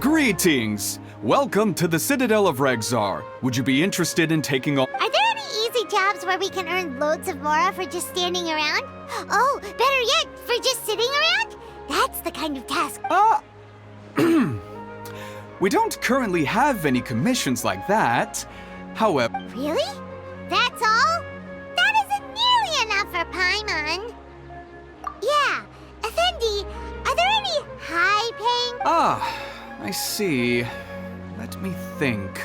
Greetings! Welcome to the Citadel of Regzar. Would you be interested in taking on— Are there any easy jobs where we can earn loads of mora for just standing around? Oh, better yet, for just sitting around? That's the kind of task. We don't currently have any commissions like that. However— Really? That's all? That isn't nearly enough for Paimon. Yeah, Effendi, are there any high-paying— I see. Let me think.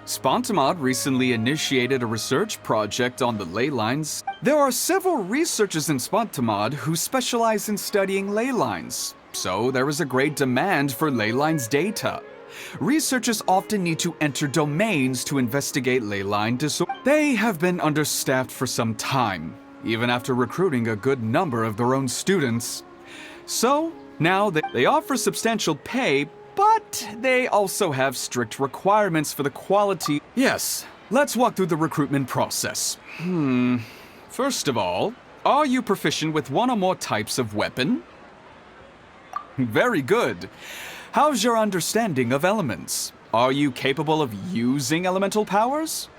Spontamod recently initiated a research project on the ley lines. There are several researchers in Spontamod who specialize in studying ley lines, so there is a great demand for ley lines data. Researchers often need to enter domains to investigate ley line disorders. They have been understaffed for some time, even after recruiting a good number of their own students. So, now they offer substantial pay, but they also have strict requirements for the quality. Yes, let's walk through the recruitment process. First of all, are you proficient with one or more types of weapon? Very good. How's your understanding of elements? Are you capable of using elemental powers?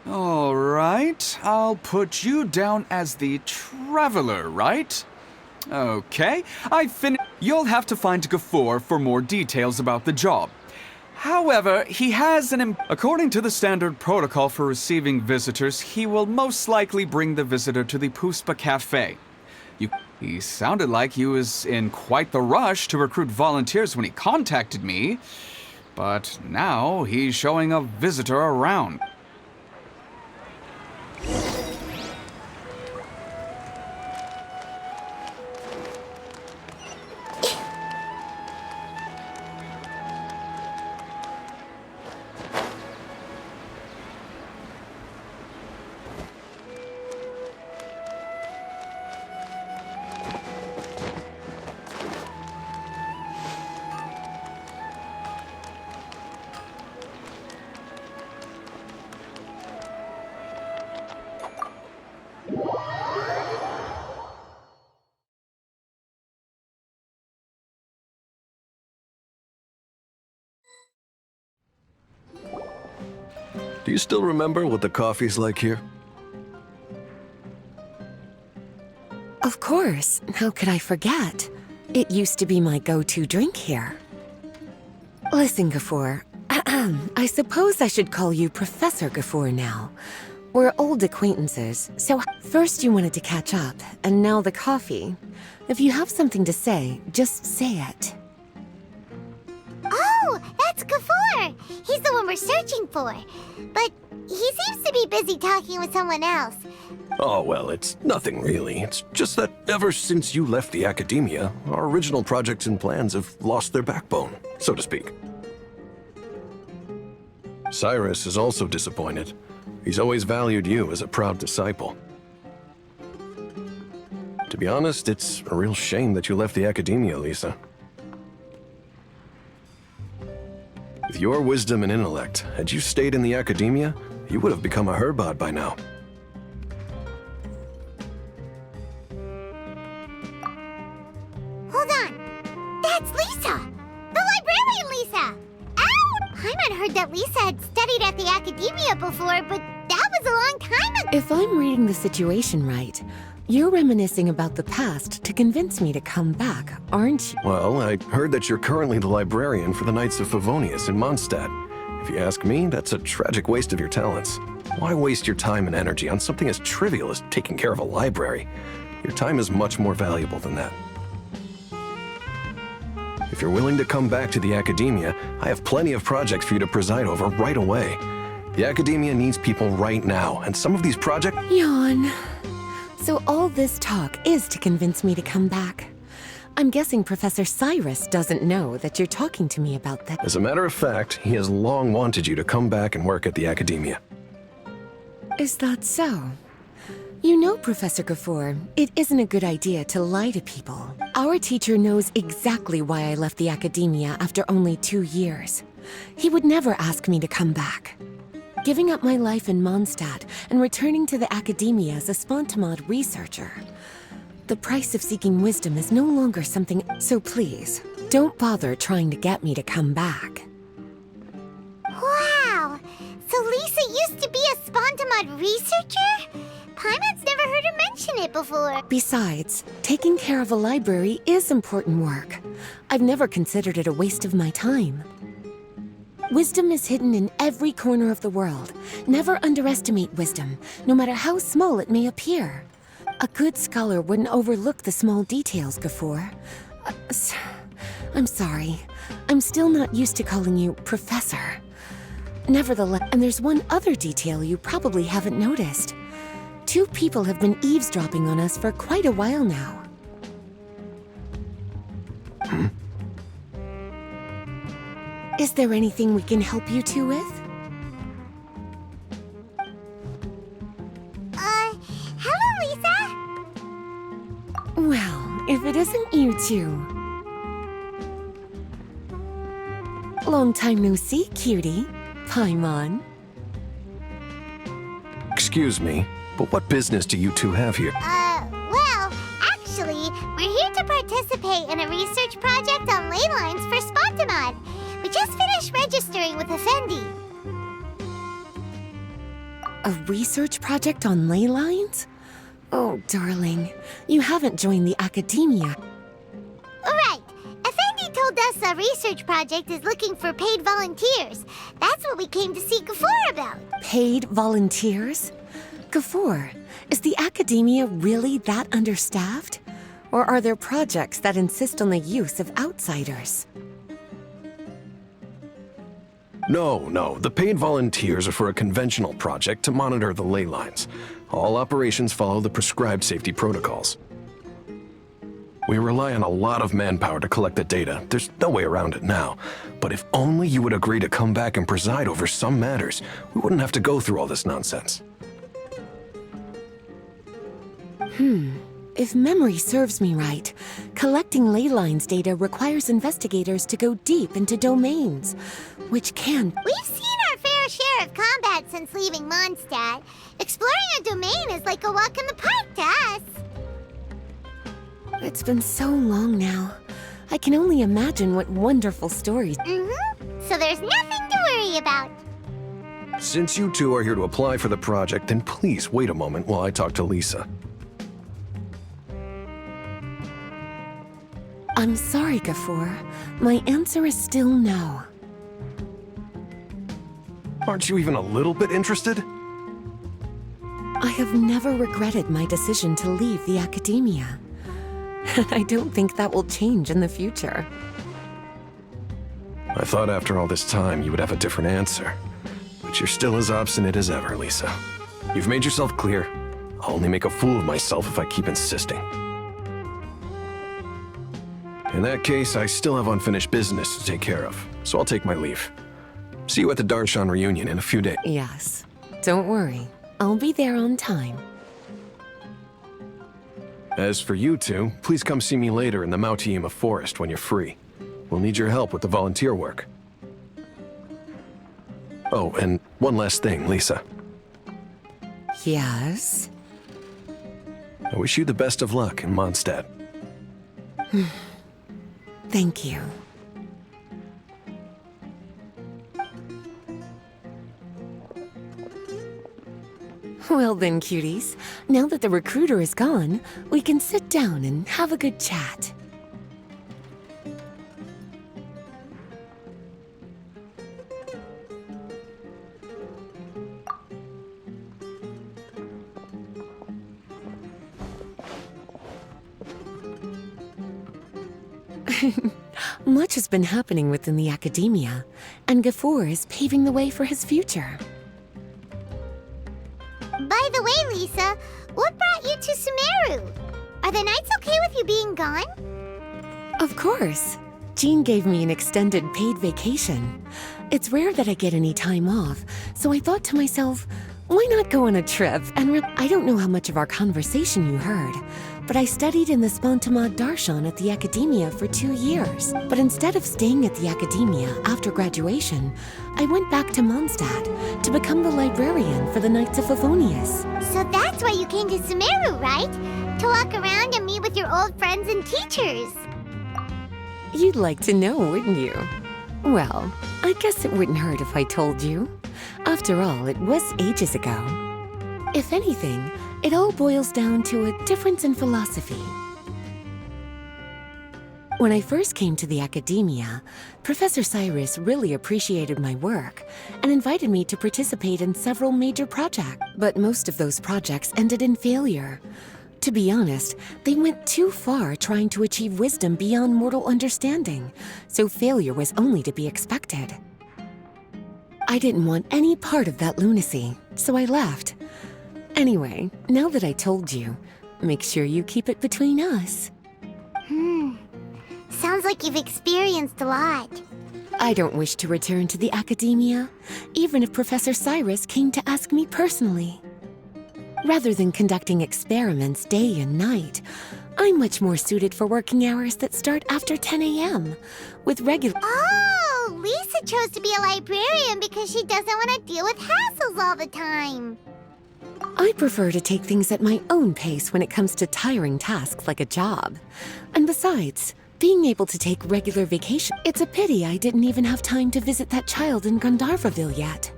All right, I'll put you down as the Traveler, right? Okay, You'll have to find Gafoor for more details about the job. However, he has according to the standard protocol for receiving visitors, he will most likely bring the visitor to the Puspa Cafe. He sounded like he was in quite the rush to recruit volunteers when he contacted me, but now he's showing a visitor around. Do you still remember what the coffee's like here? Of course. How could I forget? It used to be my go-to drink here. Listen, Gafoor. I suppose I should call you Professor Gafoor now. We're old acquaintances, so first you wanted to catch up, and now the coffee. If you have something to say, just say it. Oh, that's Gafoor! He's the one we're searching for. But he seems to be busy talking with someone else. Oh, well, it's nothing really. It's just that ever since you left the academia, our original projects and plans have lost their backbone, so to speak. Cyrus is also disappointed. He's always valued you as a proud disciple. To be honest, it's a real shame that you left the academia, Lisa. With your wisdom and intellect, had you stayed in the academia, you would have become a Herbad by now. Hold on! That's Lisa! The librarian Lisa! Ow! Paimon heard that Lisa had studied at the academia before, but that was a long time ago. If I'm reading the situation right, you're reminiscing about the past to convince me to come back, aren't you? Well, I heard that you're currently the librarian for the Knights of Favonius in Mondtstädter. If you ask me, that's a tragic waste of your talents. Why waste your time and energy on something as trivial as taking care of a library? Your time is much more valuable than that. If you're willing to come back to the academia, I have plenty of projects for you to preside over right away. The academia needs people right now, and some of these projects— Yawn. So all this talk is to convince me to come back. I'm guessing Professor Cyrus doesn't know that you're talking to me about that. As a matter of fact, he has long wanted you to come back and work at the academia. Is that so? You know, Professor Gafoor, it isn't a good idea to lie to people. Our teacher knows exactly why I left the academia after only 2 years. He would never ask me to come back. Giving up my life in Mondstadt and returning to the academia as a Spontamod researcher. The price of seeking wisdom is no longer something, so please, don't bother trying to get me to come back. Wow! So Lisa used to be a Spontamod researcher? Paimon's never heard her mention it before. Besides, taking care of a library is important work. I've never considered it a waste of my time. Wisdom is hidden in every corner of the world. Never underestimate wisdom, no matter how small it may appear. A good scholar wouldn't overlook the small details, Gafur. I'm sorry. I'm still not used to calling you Professor. Nevertheless, and there's one other detail you probably haven't noticed. 2 people have been eavesdropping on us for quite a while now. Is there anything we can help you two with? Hello, Lisa! Well, if it isn't you two. Long time no see, cutie. Paimon. Excuse me, but what business do you two have here? Well, actually, we're here to participate in a research project on ley lines for Spontamod. We just finished registering with Effendi. A research project on ley lines? Oh, darling, you haven't joined the academia. Right. Effendi told us our research project is looking for paid volunteers. That's what we came to see Gafur about. Paid volunteers? Gafur, is the academia really that understaffed? Or are there projects that insist on the use of outsiders? No, the paid volunteers are for a conventional project to monitor the ley lines. All operations follow the prescribed safety protocols. We rely on a lot of manpower to collect the data. There's no way around it now. But if only you would agree to come back and preside over some matters, we wouldn't have to go through all this nonsense. If memory serves me right, collecting ley lines data requires investigators to go deep into domains, which can... We've seen our fair share of combat since leaving Mondtstädter. Exploring a domain is like a walk in the park to us. It's been so long now. I can only imagine what wonderful stories... So there's nothing to worry about. Since you two are here to apply for the project, then please wait a moment while I talk to Lisa. I'm sorry, Gafur. My answer is still no. Aren't you even a little bit interested? I have never regretted my decision to leave the academia. And I don't think that will change in the future. I thought after all this time you would have a different answer. But you're still as obstinate as ever, Lisa. You've made yourself clear. I'll only make a fool of myself if I keep insisting. In that case, I still have unfinished business to take care of, so I'll take my leave. See you at the Darshan reunion in a few days. Yes. Don't worry. I'll be there on time. As for you two, please come see me later in the Mautiima forest when you're free. We'll need your help with the volunteer work. Oh, and one last thing, Lisa. Yes? I wish you the best of luck in Mondtstädter. Thank you. Well then, cuties. Now that the recruiter is gone, we can sit down and have a good chat. Much has been happening within the academia, and Gafur is paving the way for his future. By the way, Lisa, what brought you to Sumeru? Are the Knights okay with you being gone? Of course. Jean gave me an extended paid vacation. It's rare that I get any time off, so I thought to myself, why not go on a trip? And I don't know how much of our conversation you heard, but I studied in the Spontamod Darshan at the academia for 2 years. But instead of staying at the academia after graduation, I went back to Mondtstädter to become the librarian for the Knights of Favonius. So that's why you came to Sumeru, right? to walk around and meet with your old friends and teachers. You'd like to know, wouldn't you? Well, I guess it wouldn't hurt if I told you. After all, it was ages ago. If anything, it all boils down to a difference in philosophy. When I first came to the academia, Professor Cyrus really appreciated my work and invited me to participate in several major projects. But most of those projects ended in failure. To be honest, they went too far trying to achieve wisdom beyond mortal understanding, so failure was only to be expected. I didn't want any part of that lunacy, so I left. Anyway, now that I told you, make sure you keep it between us. Sounds like you've experienced a lot. I don't wish to return to the academia, even if Professor Cyrus came to ask me personally. Rather than conducting experiments day and night, I'm much more suited for working hours that start after 10 a.m. with regular— Oh, Lisa chose to be a librarian because she doesn't want to deal with hassles all the time. I prefer to take things at my own pace when it comes to tiring tasks like a job. And besides, being able to take regular vacation— It's a pity I didn't even have time to visit that child in Gandharvaville yet.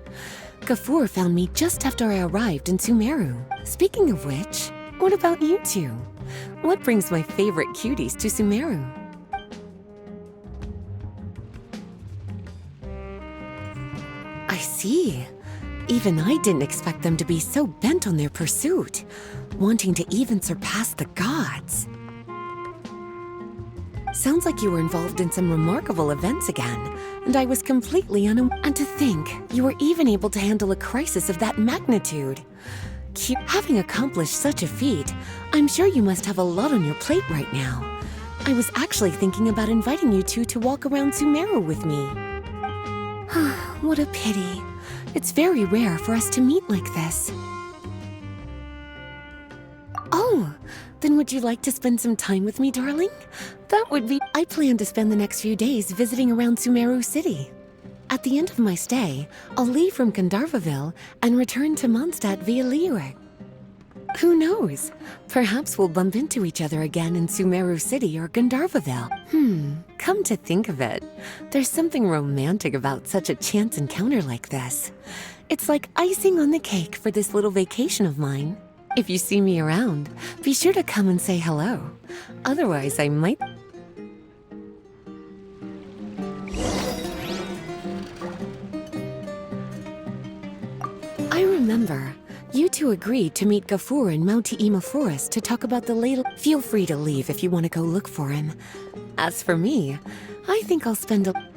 Gafur found me just after I arrived in Sumeru. Speaking of which, what about you two? What brings my favorite cuties to Sumeru? I see. Even I didn't expect them to be so bent on their pursuit, wanting to even surpass the gods. Sounds like you were involved in some remarkable events again, and I was completely unaware. And to think, you were even able to handle a crisis of that magnitude. Having accomplished such a feat, I'm sure you must have a lot on your plate right now. I was actually thinking about inviting you two to walk around Sumeru with me. What a pity. It's very rare for us to meet like this. Oh, then would you like to spend some time with me, darling? That would be— I plan to spend the next few days visiting around Sumeru City. At the end of my stay, I'll leave from Gandharvaville and return to Mondtstädter via Liyue. Who knows? Perhaps we'll bump into each other again in Sumeru City or Gandharvaville. Come to think of it, there's something romantic about such a chance encounter like this. It's like icing on the cake for this little vacation of mine. If you see me around, be sure to come and say hello. Otherwise, I might— I remember. You two agreed to meet Gafur in Mount Ima Forest to talk about the late— Feel free to leave if you want to go look for him. As for me, I think I'll spend a—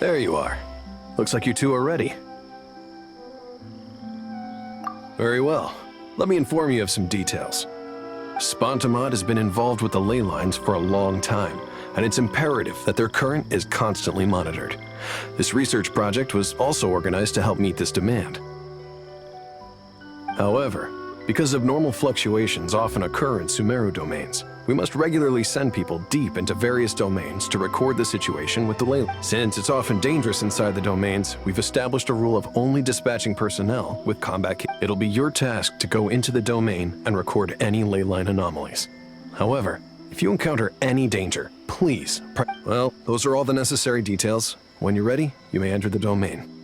There you are. Looks like you two are ready. Very well. Let me inform you of some details. Spontamod has been involved with the ley lines for a long time, and it's imperative that their current is constantly monitored. This research project was also organized to help meet this demand. However, because abnormal fluctuations often occur in Sumeru domains, we must regularly send people deep into various domains to record the situation with the ley line. Since it's often dangerous inside the domains, we've established a rule of only dispatching personnel with combat kit. It'll be your task to go into the domain and record any ley line anomalies. However, if you encounter any danger, please— Well, those are all the necessary details. When you're ready, you may enter the domain.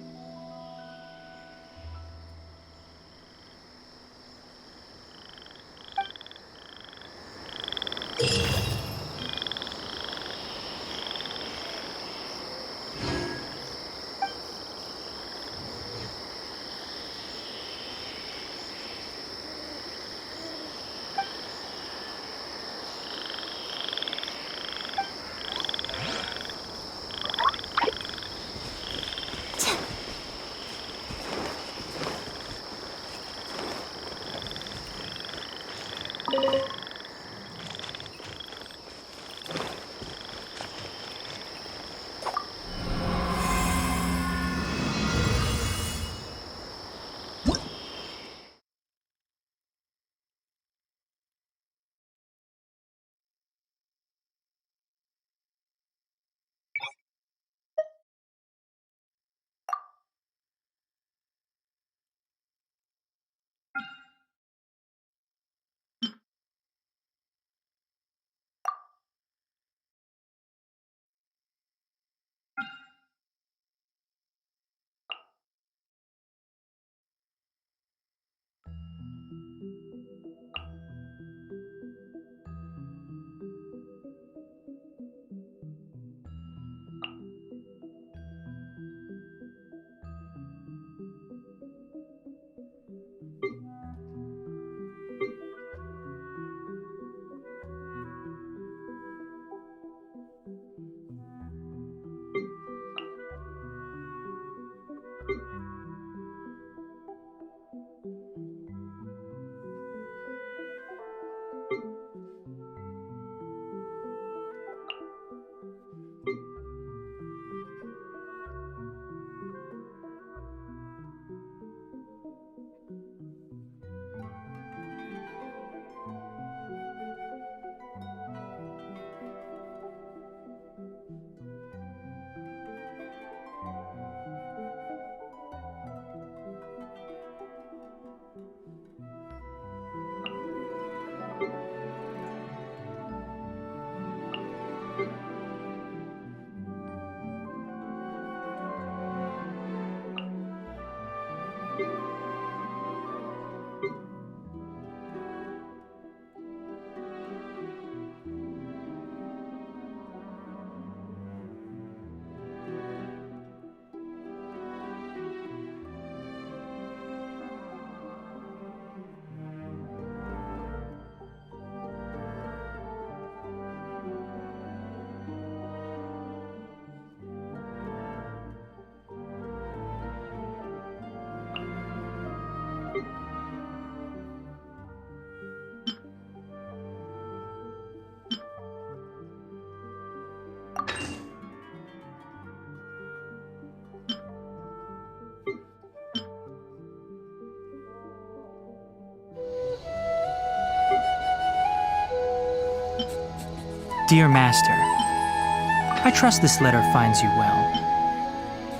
Dear Master, I trust this letter finds you well.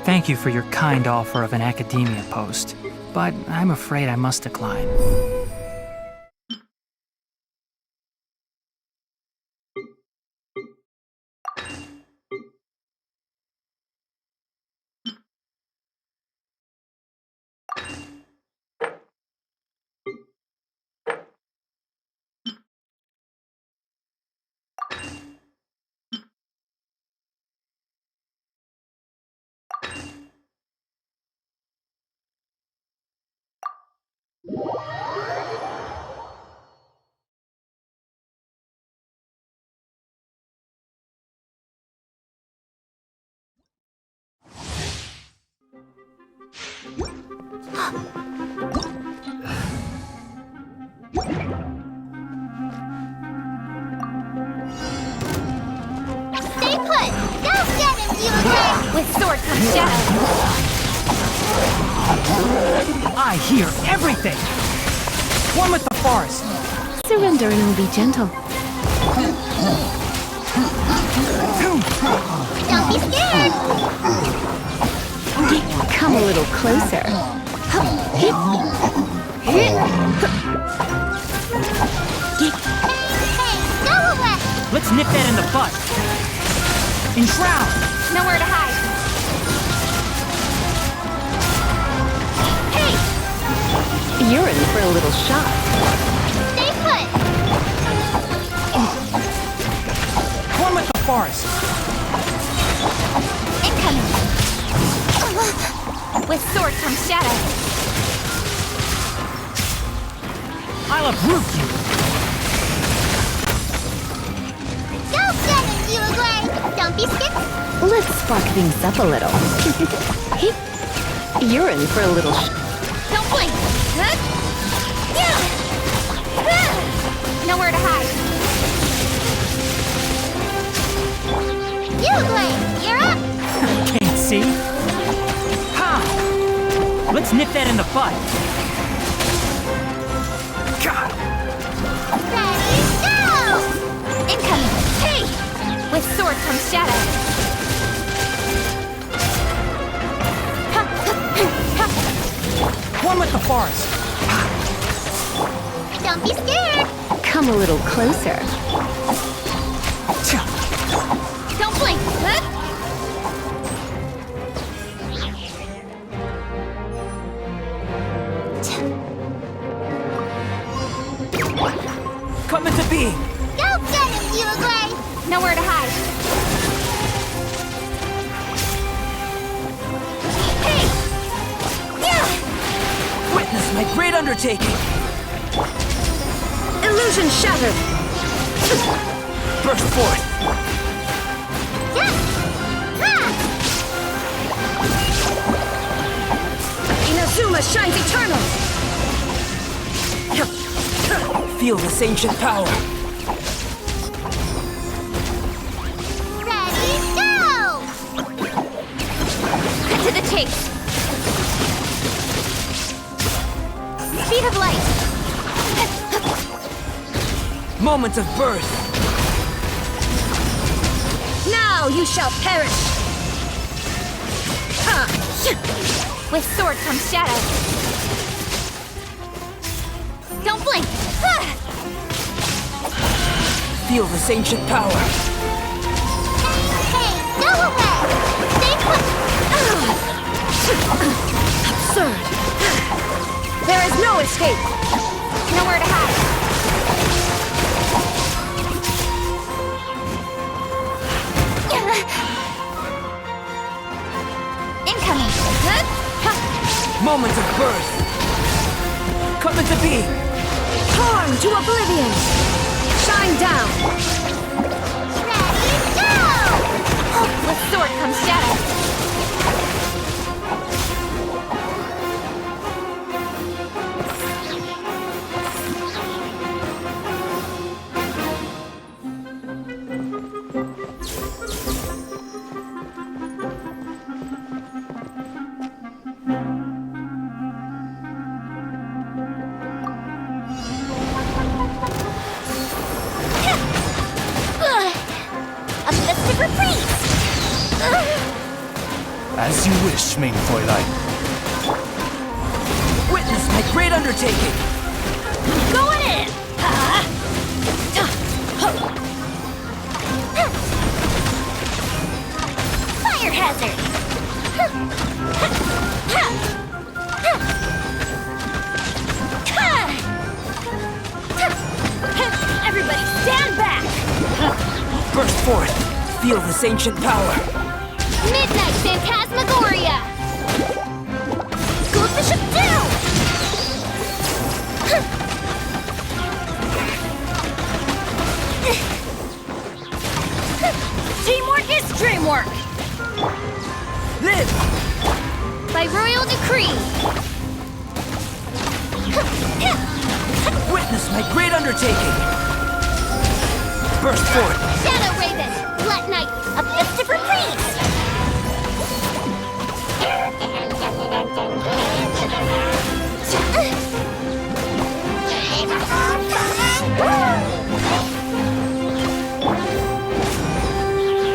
Thank you for your kind offer of an academia post, but I'm afraid I must decline. Stay put! Go get him, you again! With sword comes shadow. I hear everything! One with the forest! Surrender and I'll be gentle. Don't be scared! Come a little closer. Hey, go away! Let's nip that in the bud! Enshroud! Nowhere to hide. You're in for a little shock. Stay put! One with the forest! Incoming. With sword comes shadow. I'll uproot you! Go get him, you again! Don't be scared! Let's spark things up a little. You're in for a little Don't blink. Huh? Yeah. Nowhere to hide. You again! You're up! Can't see? Ha! Let's nip that in the bud! God! Ready, go! Incoming. Hey! With sword comes shadow. One with the forest! Don't be scared! Come a little closer. Don't blink. Huh? Come into being! Go get him, you again! Nowhere to hide. Hey! Yeah! Witness my great undertaking! Illusion shattered. Burst forth! Yeah! Inazuma shines eternal. Feel this ancient power! Ready, go! Cut to the chase. Speed of light. Moment of birth! Now you shall perish. Ha! With sword comes shadow. Don't blink. Ha! Feel this ancient power! Hey, go away! Stay put! Absurd. There is no escape. Nowhere to hide. Incoming. Huh? Moment of birth. Come into being. Torn to oblivion. Shine down. Ready, go! With sword comes shadow. As you wish, main Fräulein. Witness my great undertaking! Going in! Fire hazard! Everybody stand back! Burst forth! Feel this ancient power! Midnight Phantasmagoria! Go Bishop down! Teamwork is dreamwork! Live! By royal decree! Witness my great undertaking! Burst forth! Shadow Raven! Black Knight! A festive reprise!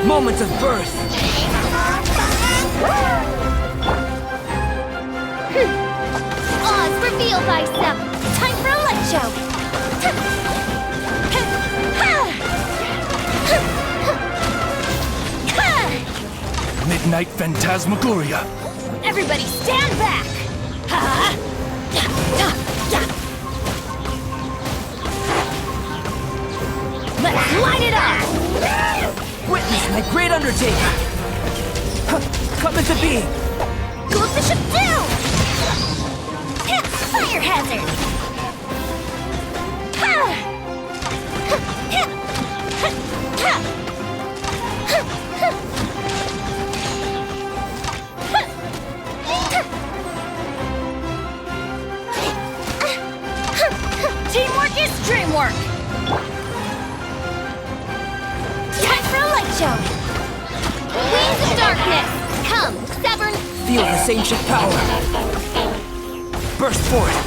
Moment of birth! Oz reveal thyself! Time for a light show! Midnight Phantasmagoria! Everybody stand back! Let's light it up! Witness my great undertaking! Come into being! Go Bishop down! Fire hazard! Teamwork is dreamwork! Time for a light show! Wings of darkness! Come, Severn! Feel this ancient power! Burst forth!